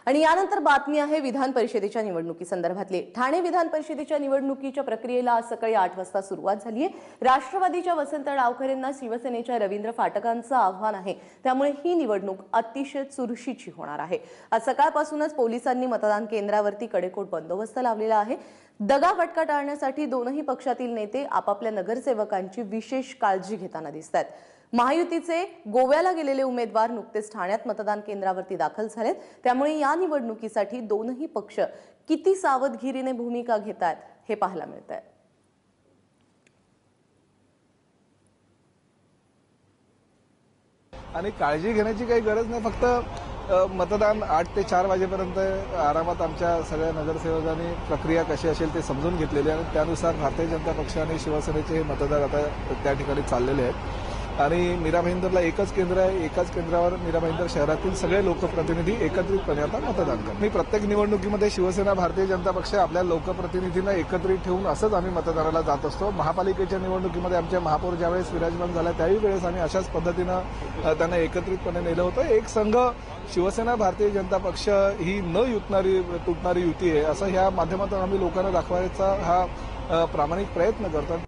आणि यानंतर बातमी आहे विधान परिषदेच्या निवडणुकी संदर्भातली। ठाणे विधान परिषदेच्या निवडणुकीच्या प्रक्रियेला आज सकाळी 8 वाजता सुरुवात झाली आहे। राष्ट्रवादीच्या वसंत डावखरेंना शिवसेनेच्या रवींद्र फाटकांचं आव्हान आहे, त्यामुळे ही निवडणूक अतिशय चुरशीची होणार आहे। आज सकाळपासूनच पोलिसांनी मतदान केंद्रावरती कडेकोट बंदोबस्त लावलेला आहे। दगाफटका टाळण्यासाठी दोनही पक्षातील नेते आपापल्या नगरसेवकांची विशेष काळजी घेताना दिसतात। महायुतीचे गोव्याला गेलेले उमेदवार नुकतेच ठाण्यात मतदान केंद्रावरती दाखल झालेत, त्यामुळे या निवडणुकीसाठी दोनही पक्ष किती सावधगिरीने भूमिका घेतात हे पाहायला मिळतंय। आणि काळजी घेण्याची काही गरज नाही, फक्त मतदान 8 ते 4 वाजेपर्यंत आरामात आमच्या सगळ्या नगरसेवकांनी प्रक्रिया कशी असेल ते समजून घेतलेली आहे। त्यानुसार भारतीय जनता पक्ष आणि शिवसेनेचे हे मतदार आता त्या ठिकाणी चाललेले आहेत। आणि मीरा भाईंदरला एकच केंद्र आहे, एकाच केंद्रावर मीरा भाईंदर शहरातील सगळे लोकप्रतिनिधी एकत्रितपणे आता मतदान करतात। मी प्रत्येक निवडणुकीमध्ये शिवसेना भारतीय जनता पक्ष आपल्या लोकप्रतिनिधींना एकत्रित ठेवून असंच आम्ही मतदानाला जात असतो। महापालिकेच्या निवडणुकीमध्ये आमच्या महापौर ज्यावेळेस विराजमान झाला त्याही वेळेस आम्ही अशाच पद्धतीनं त्यांना एकत्रितपणे नेलं होतं। एक संघ शिवसेना भारतीय जनता पक्ष ही न तुटणारी युती आहे, असं ह्या माध्यमातून आम्ही लोकांना दाखवायचा हा प्रामाणिक प्रयत्न करतात।